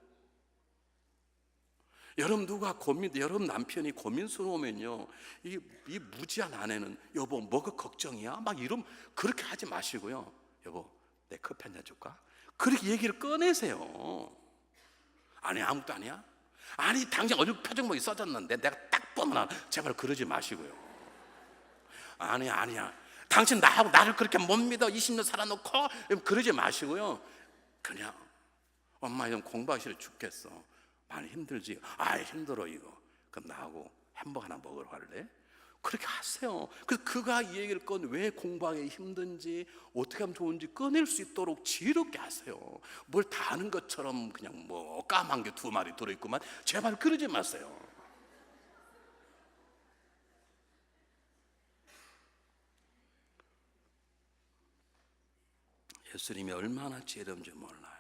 여러분 누가 여러분 남편이 고민스러우면요, 이 무지한 아내는 여보 뭐가 걱정이야? 막 이러면 그렇게 하지 마시고요. 여보 내 커피 한잔 줄까? 그렇게 얘기를 꺼내세요. 아니 아무것도 아니야? 아니 당신 얼굴 표정목이 써졌는데 내가 딱 보면 제발 그러지 마시고요. 아니야 당신 나하고 나를 그렇게 못 믿어 20년 살아놓고 그러지 마시고요. 그냥 엄마 좀 공부하기 싫어 죽겠어, 많이 힘들지? 힘들어 이거. 그럼 나하고 햄버거 하나 먹으러 갈래? 그렇게 하세요. 그래서 그가 이 얘기를 왜 공부하기 힘든지 어떻게 하면 좋은지 꺼낼 수 있도록 지혜롭게 하세요. 뭘 다 아는 것처럼 그냥 뭐 까만 게 2마리 들어있구만, 제발 그러지 마세요. 예수님이 얼마나 지혜로운지 몰라요.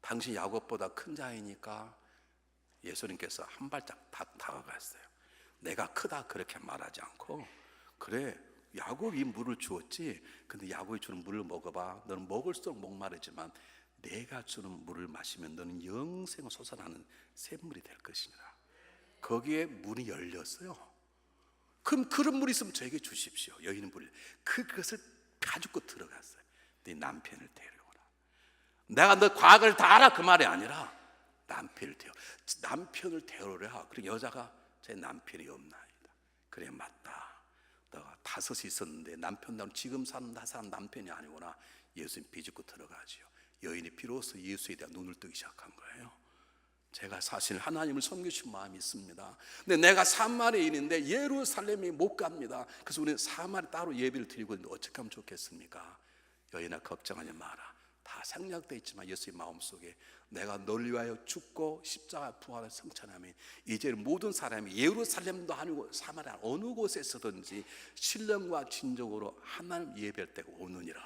당신 야곱보다 큰 자이니까 예수님께서 한 발짝 다가갔어요. 내가 크다 그렇게 말하지 않고, 그래 야곱이 물을 주었지, 근데 야곱이 주는 물을 먹어봐. 너는 먹을수록 목마르지만 내가 주는 물을 마시면 너는 영생을 솟아나는 샘물이 될 것이니라. 거기에 문이 열렸어요. 그럼 그런 물이 있으면 저에게 주십시오. 여인은 물을 그것을 가지고 들어갔어요. 네 남편을 데려오라. 내가 너 과거를 다 알아 그 말이 아니라 남편을 데려오라. 그리고 여자가 제 남편이 없나이다. 그래 맞다, 너가 5이 있었는데 남편은 지금 사는 남편이 아니구나. 예수님 비집고 들어가지요. 여인이 비로소 예수에 대한 눈을 뜨기 시작한 거예요. 제가 사실 하나님을 섬기신 마음이 있습니다. 근데 내가 사마리아인인데 예루살렘에 못 갑니다. 그래서 우리는 사마리아 따로 예배를 드리고 있는데 어떻게 하면 좋겠습니까? 여인아 걱정하지 마라. 다 생략되어 있지만 예수의 마음속에 내가 널 위하여 죽고 십자가 부활을 성천하면 이제 모든 사람이 예루살렘도 아니고 사마리아 어느 곳에서든지 신령과 진정으로 하나님 예배할 때가 오느니라.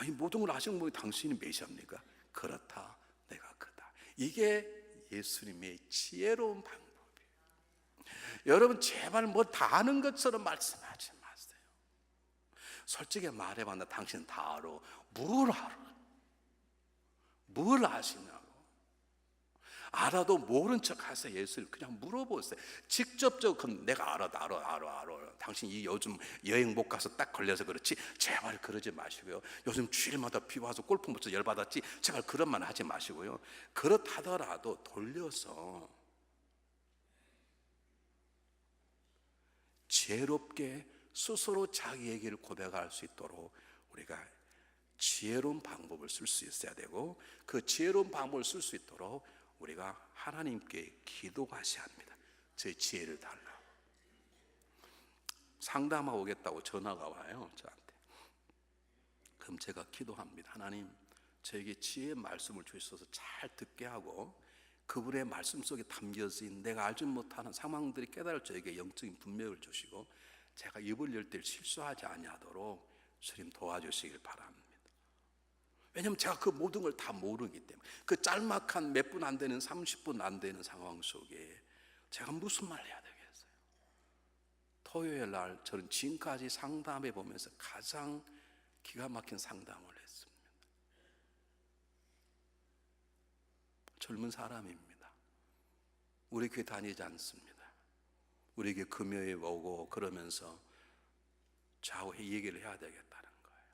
이 모든 걸 아시는 분이 당신이 메시아입니까? 그렇다, 내가 크다. 이게 예수님의 지혜로운 방법이에요. 여러분 제발 뭐 다 아는 것처럼 말씀하지 마세요. 솔직히 말해봐, 나 당신 다 알아. 뭘 알아? 뭘 아시냐고. 알아도 모른 척 하세요. 예수를 그냥 물어보세요. 직접적으로 내가 알아. 당신 이 요즘 여행 못 가서 딱 걸려서 그렇지, 제발 그러지 마시고요. 요즘 주일마다 비 와서 골프 못 쳐서 열받았지, 제발 그런 말 하지 마시고요. 그렇다더라도 돌려서 지혜롭게 스스로 자기 얘기를 고백할 수 있도록 우리가 지혜로운 방법을 쓸 수 있어야 되고, 그 지혜로운 방법을 쓸 수 있도록 우리가 하나님께 기도하셔야 합니다. 제 지혜를 달라고. 상담하고 오겠다고 전화가 와요 저한테. 그럼 제가 기도합니다. 하나님 저에게 지혜의 말씀을 주셔서 잘 듣게 하고, 그분의 말씀 속에 담겨진 내가 알지 못하는 상황들이 깨달을 저에게 영적인 분명을 주시고, 제가 입을 열 때 실수하지 아니하도록 주님 도와주시길 바랍니다. 왜냐하면 제가 그 모든 걸 다 모르기 때문에. 그 짤막한 몇 분 안 되는 30분 안 되는 상황 속에 제가 무슨 말 해야 되겠어요? 토요일 날 저는 지금까지 상담해 보면서 가장 기가 막힌 상담을 했습니다. 젊은 사람입니다. 우리 교회 다니지 않습니다. 우리 교회 금요일에 오고 그러면서 저하고 얘기를 해야 되겠다는 거예요.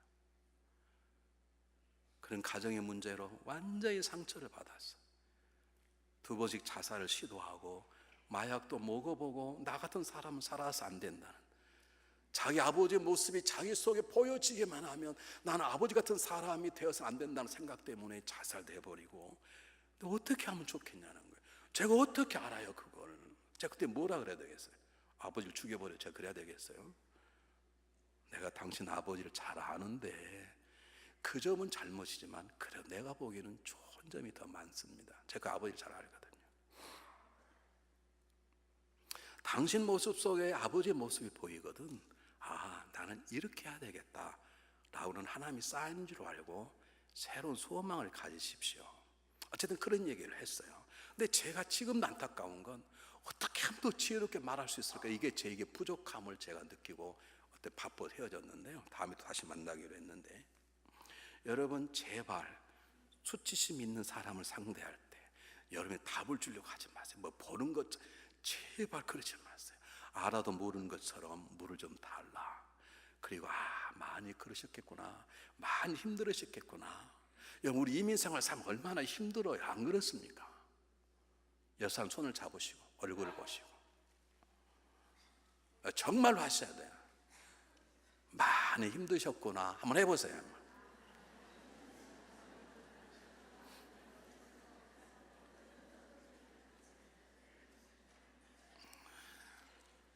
그런 가정의 문제로 완전히 상처를 받았어. 2번씩 자살을 시도하고 마약도 먹어보고 나 같은 사람은 살아서 안 된다는, 자기 아버지의 모습이 자기 속에 보여지기만 하면 나는 아버지 같은 사람이 되어서 안 된다는 생각 때문에 자살도 해버리고. 어떻게 하면 좋겠냐는 거예요. 제가 어떻게 알아요 그걸? 제가 그때 뭐라 그래야 되겠어요? 아버지를 죽여버려 제가 그래야 되겠어요? 내가 당신 아버지를 잘 아는데 그 점은 잘못이지만 그래 내가 보기에는 좋은 점이 더 많습니다. 제가 아버지를 잘 알거든요. 당신 모습 속에 아버지의 모습이 보이거든. 아, 나는 이렇게 해야 되겠다 라고는 하나님이 쌓인 줄 알고 새로운 소망을 가지십시오. 어쨌든 그런 얘기를 했어요. 근데 제가 지금도 안타까운 건 어떻게 하면 더 지혜롭게 말할 수 있을까? 이게 제게 부족함을 제가 느끼고 그때 바빠 헤어졌는데요. 다음에 또 다시 만나기로 했는데, 여러분 제발 수치심 있는 사람을 상대할 때 여러분이 답을 주려고 하지 마세요. 뭐 보는 것 제발 그러지 마세요. 알아도 모르는 것처럼 물을 좀 달라. 그리고 많이 그러셨겠구나, 많이 힘들으셨겠구나. 여러분 우리 이민생활 삶 얼마나 힘들어요, 안 그렇습니까? 여사람 손을 잡으시고 얼굴을 보시고 정말로 하셔야 돼요. 많이 힘드셨구나 한번 해보세요.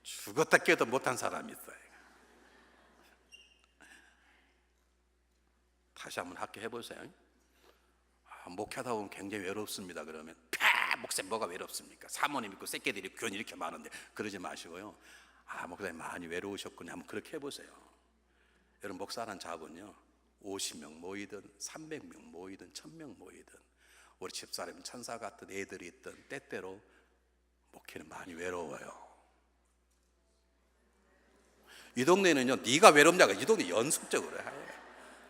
죽었다 깨도 못한 사람이 있어요. 다시 한번 학교 해보세요. 목회하다 보면 굉장히 외롭습니다. 그러면 목사님 뭐가 외롭습니까? 사모님 있고 새끼들이 교인 이렇게 많은데 그러지 마시고요. 목사님 많이 외로우셨군요. 한번 그렇게 해보세요. 여러분 목사라는 자본요 50명 모이든 300명 모이든 1000명 모이든 우리 집사람이 천사 같은 애들이 있든 때때로 목회는 많이 외로워요. 이 동네는요 네가 외롭냐고, 이 동네 연속적으로 해.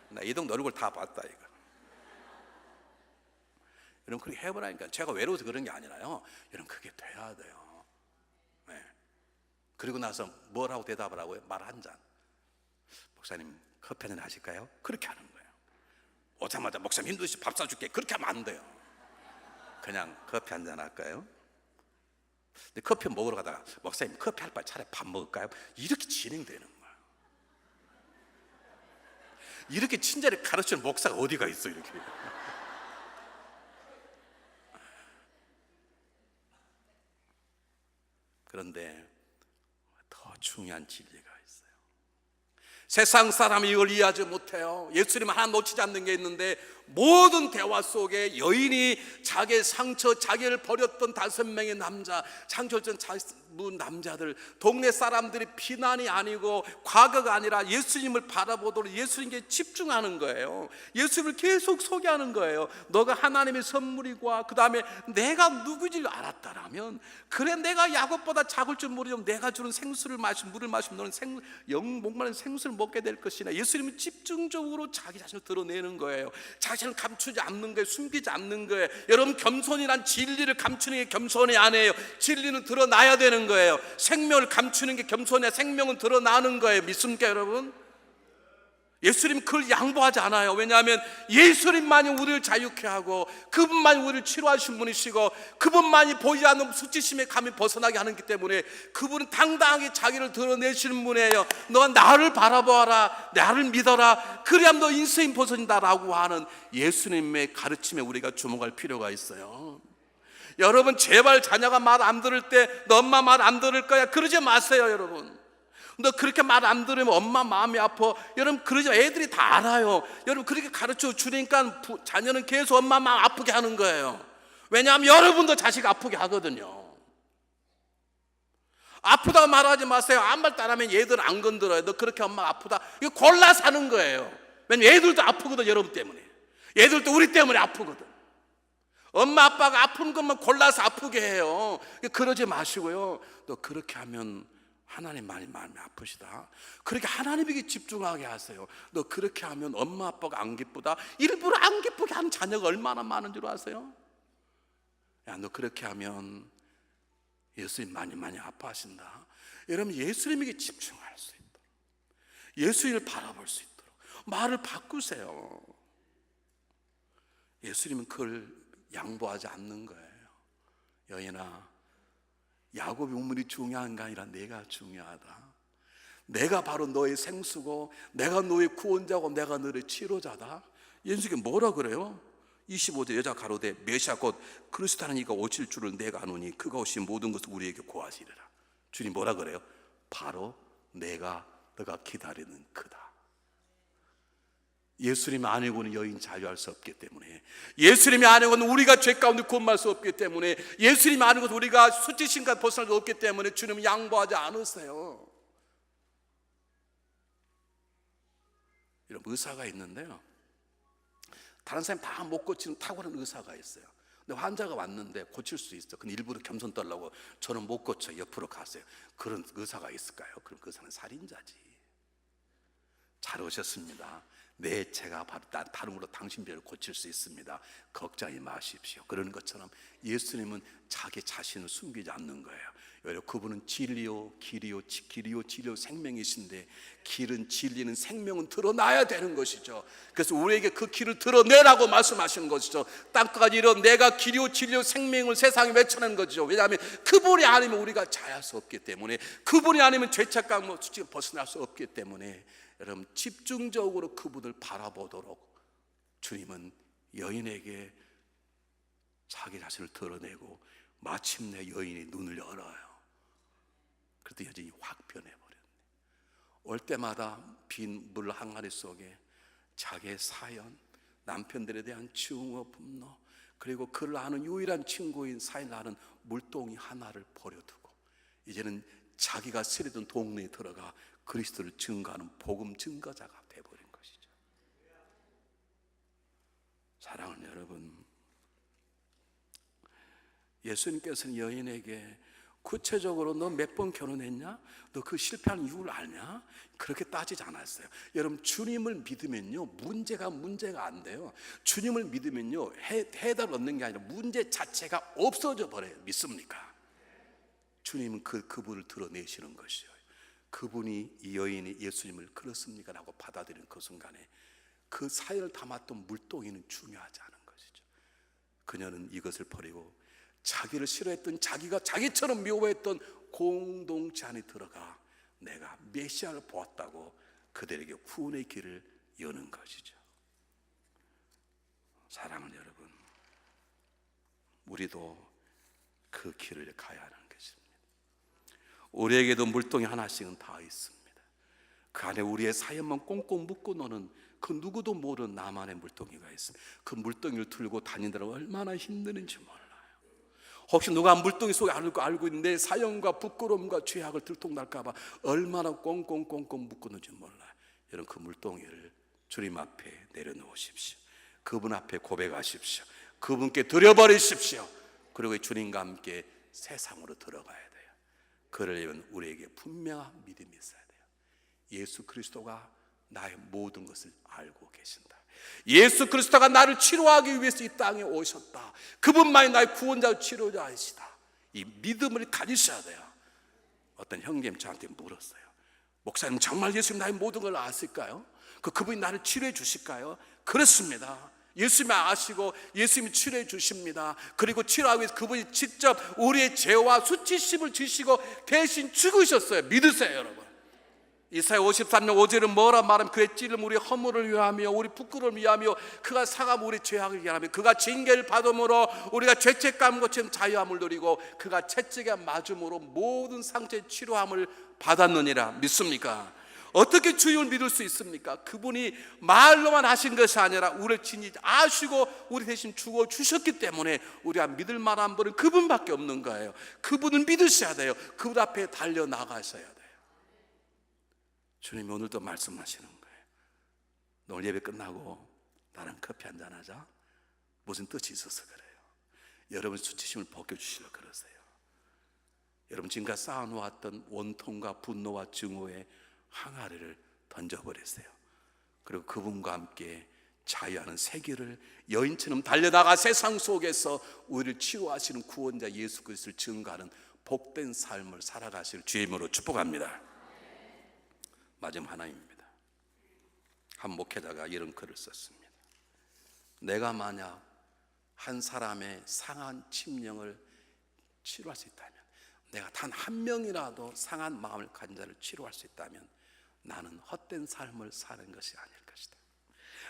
나 이 동네 얼굴 다 봤다 이거. 여러분 그렇게 해보라니까. 제가 외로워서 그런 게 아니라요, 여러분 그게 돼야 돼요. 네. 그리고 나서 뭐라고 대답을 하고요? 말 한 잔. 목사님 커피 한잔 하실까요? 그렇게 하는 거예요. 오자마자 목사님 힘드시 밥 사줄게 그렇게 하면 안 돼요. 그냥 커피 한잔 할까요? 근데 커피 먹으러 가다가 목사님 커피 할 바에 차라리 밥 먹을까요? 이렇게 진행되는 거예요. 이렇게 친절히 가르치는 목사가 어디가 있어 이렇게. 그런데 더 중요한 진리가 있어요. 세상 사람이 이걸 이해하지 못해요. 예수님 하나 놓치지 않는 게 있는데, 모든 대화 속에 여인이 자기의 상처, 자기를 버렸던 5명의 남자, 상처전 남자들, 동네 사람들이 비난이 아니고 과거가 아니라 예수님을 바라보도록 예수님께 집중하는 거예요. 예수님을 계속 소개하는 거예요. 너가 하나님의 선물이고 그 다음에 내가 누구인지 알았다라면, 그래 내가 야곱보다 작을 줄 모르지만 내가 주는 생수를 마시면, 물을 마시면 너는 목마른 생수를 먹게 될 것이나. 예수님은 집중적으로 자기 자신을 드러내는 거예요. 자신을 감추지 않는 거예요. 숨기지 않는 거예요. 여러분 겸손이란 진리를 감추는 게 겸손이 아니에요. 진리는 드러나야 되는 거예요. 생명을 감추는 게 겸손이야. 생명은 드러나는 거예요. 믿습니까 여러분? 예수님 그걸 양보하지 않아요. 왜냐하면 예수님만이 우리를 자유케 하고 그분만이 우리를 치료하신 분이시고 그분만이 보이지 않는 수치심의 감이 벗어나게 하기 때문에 그분은 당당하게 자기를 드러내시는 분이에요. 너가 나를 바라보아라, 나를 믿어라, 그래야만 너 인생이 벗어진다라고 하는 예수님의 가르침에 우리가 주목할 필요가 있어요. 여러분 제발 자녀가 말 안 들을 때 너 엄마 말 안 들을 거야 그러지 마세요. 여러분 너 그렇게 말 안 들으면 엄마 마음이 아파. 여러분 그러지 마. 애들이 다 알아요. 여러분 그렇게 가르쳐 주니까 자녀는 계속 엄마 마음 아프게 하는 거예요. 왜냐하면 여러분도 자식 아프게 하거든요. 아프다고 말하지 마세요. 아무 말도 안 하면 얘들은 안 건드려요. 너 그렇게 엄마 아프다, 이거 골라서 하는 거예요. 왜냐면 얘들도 아프거든. 여러분 때문에. 얘들도 우리 때문에 아프거든. 엄마 아빠가 아픈 것만 골라서 아프게 해요. 그러지 마시고요. 너 그렇게 하면 하나님 많이 마음이 아프시다. 그렇게 하나님에게 집중하게 하세요. 너 그렇게 하면 엄마 아빠가 안 기쁘다. 일부러 안 기쁘게 하는 자녀가 얼마나 많은 줄 아세요? 야, 너 그렇게 하면 예수님 많이 아파하신다. 여러분 예수님에게 집중할 수 있도록, 예수님을 바라볼 수 있도록 말을 바꾸세요. 예수님은 그걸 양보하지 않는 거예요. 여인아, 야곱의 우물이 중요한 게 아니라 내가 중요하다. 내가 바로 너의 생수고 내가 너의 구원자고 내가 너의 치료자다. 예수님이 뭐라 그래요? 25절 여자 가로되 메시아 곧 그리스도 하는 이가 오실 줄을 내가 아노니 그가 오신 모든 것을 우리에게 고하시리라. 주님 뭐라 그래요? 바로 너가 기다리는 그다. 예수님이 아니고는 여인 자유할 수 없기 때문에, 예수님이 아니고는 우리가 죄 가운데 구원받을 수 없기 때문에, 예수님이 아니고는 우리가 수치심과 벗어날 수 없기 때문에 주님은 양보하지 않으세요. 이런 의사가 있는데요, 다른 사람이 다 못 고치는 탁월한 의사가 있어요. 근데 환자가 왔는데 고칠 수 있어. 근데 일부러 겸손 떨려고 저는 못 고쳐 옆으로 가세요. 그런 의사가 있을까요? 그럼 그 의사는 살인자지. 잘 오셨습니다. 네, 제가 바로 다름으로 당신 병을 고칠 수 있습니다. 걱정하지 마십시오. 그런 것처럼 예수님은 자기 자신을 숨기지 않는 거예요. 여러분, 그분은 진리요 길이요 진리요 생명이신데, 길은 진리는 생명은 드러나야 되는 것이죠. 그래서 우리에게 그 길을 드러내라고 말씀하시는 것이죠. 땅까지 이런 내가 길이요 진리요 생명을 세상에 외쳐내는 거죠. 왜냐하면 그분이 아니면 우리가 자유할 수 없기 때문에, 그분이 아니면 죄책감 수치를 벗어날 수 없기 때문에, 여러분 집중적으로 그분을 바라보도록 주님은 여인에게 자기 자신을 드러내고 마침내 여인이 눈을 열어요. 그래도 여전히 확 변해버렸네. 올 때마다 빈 물 항아리 속에 자기의 사연, 남편들에 대한 증오, 분노, 그리고 그를 아는 유일한 친구인 사인 아는 물동이 하나를 버려두고 이제는 자기가 쓰레던 동네에 들어가 그리스도를 증거하는 복음 증거자가 되어버린 것이죠. 사랑하는 여러분, 예수님께서는 여인에게 구체적으로 너 몇 번 결혼했냐? 너 그 실패한 이유를 알냐? 그렇게 따지지 않았어요. 여러분, 주님을 믿으면요 문제가 안 돼요. 주님을 믿으면요 해답을 얻는 게 아니라 문제 자체가 없어져 버려요. 믿습니까? 주님은 그분을 드러내시는 것이요. 그분이 이 여인이 예수님을 그렇습니까? 라고 받아들이는 그 순간에 그 사연을 담았던 물동이는 중요하지 않은 것이죠. 그녀는 이것을 버리고 자기를 싫어했던, 자기가 자기처럼 미워했던 공동체 안에 들어가 내가 메시아를 보았다고 그들에게 구원의 길을 여는 것이죠. 사랑하는 여러분, 우리도 그 길을 가야 하는 것입니다. 우리에게도 물동이 하나씩은 다 있습니다. 그 안에 우리의 사연만 꽁꽁 묶고 노는 그 누구도 모르는 나만의 물동이가 있습니다. 그 물동이를 들고 다니느라 얼마나 힘드는지 몰라요. 혹시 누가 물동이 속에 알고 있는 내 사연과 부끄러움과 죄악을 들통날까 봐 얼마나 꽁꽁 묶고 있는지 몰라요. 여러분, 그 물동이를 주님 앞에 내려놓으십시오. 그분 앞에 고백하십시오. 그분께 드려버리십시오. 그리고 주님과 함께 세상으로 들어가야 돼요. 그러려면 우리에게 분명한 믿음이 있어야 돼요. 예수 그리스도가 나의 모든 것을 알고 계신다. 예수 그리스도가 나를 치료하기 위해서 이 땅에 오셨다. 그분만이 나의 구원자 치료자이시다. 이 믿음을 가지셔야 돼요. 어떤 형님 저한테 물었어요. 목사님, 정말 예수님 나의 모든 걸 아실까요? 그분이 나를 치료해 주실까요? 그렇습니다. 예수님이 아시고 예수님이 치료해 주십니다. 그리고 치료하기 위해서 그분이 직접 우리의 죄와 수치심을 지시고 대신 죽으셨어요. 믿으세요, 여러분. 이사야 53장 5절은 뭐라 말하면 그의 찔림 우리 허물을 위하며 우리 부끄러움을 위하며 그가 상함 우리 죄악을 위하며 그가 징계를 받음으로 우리가 죄책감 고침 자유함을 누리고 그가 채찍에 맞음으로 모든 상처의 치료함을 받았느니라. 믿습니까? 어떻게 주님을 믿을 수 있습니까? 그분이 말로만 하신 것이 아니라 우리를 친히 아시고 우리 대신 죽어 주셨기 때문에 우리가 믿을 만한 분은 그분밖에 없는 거예요. 그분을 믿으셔야 돼요. 그분 앞에 달려나가셔야 돼요. 주님이 오늘도 말씀하시는 거예요. 오늘 예배 끝나고 나랑 커피 한잔 하자. 무슨 뜻이 있어서 그래요? 여러분 수치심을 벗겨주시려고 그러세요. 여러분 지금까지 쌓아놓았던 원통과 분노와 증오의 항아리를 던져버리세요. 그리고 그분과 함께 자유하는 세계를 여인처럼 달려나가 세상 속에서 우리를 치유하시는 구원자 예수 그리스도를 증거하는 복된 삶을 살아가실 주의 이름으로 축복합니다. 마지막 하나입니다. 한 목회자가 이런 글을 썼습니다. 내가 만약 한 사람의 상한 침령을 치료할 수 있다면, 내가 단 한 명이라도 상한 마음을 가진 자를 치료할 수 있다면 나는 헛된 삶을 사는 것이 아닐 것이다.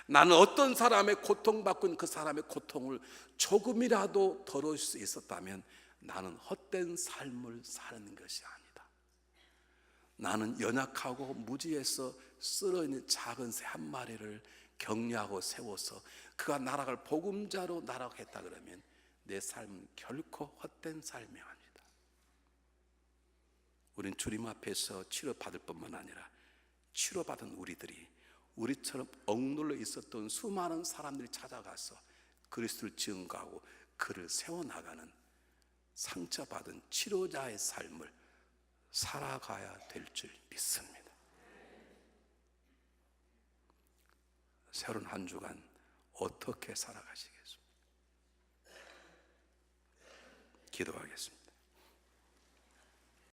나는 어떤 사람의 고통받고 있는 그 사람의 고통을 조금이라도 덜어줄 수 있었다면 나는 헛된 삶을 사는 것이 아니다. 나는 연약하고 무지해서 쓰러있는 작은 새 한 마리를 격려하고 세워서 그가 나락을 복음자로 나락했다 그러면 내 삶은 결코 헛된 삶이 아니다. 우린 주님 앞에서 치료받을 뿐만 아니라 치료받은 우리들이 우리처럼 억눌러 있었던 수많은 사람들이 찾아가서 그리스도를 증거하고 그를 세워나가는 상처받은 치료자의 삶을 살아가야 될 줄 믿습니다. 새로운 한 주간 어떻게 살아가시겠습니까? 기도하겠습니다.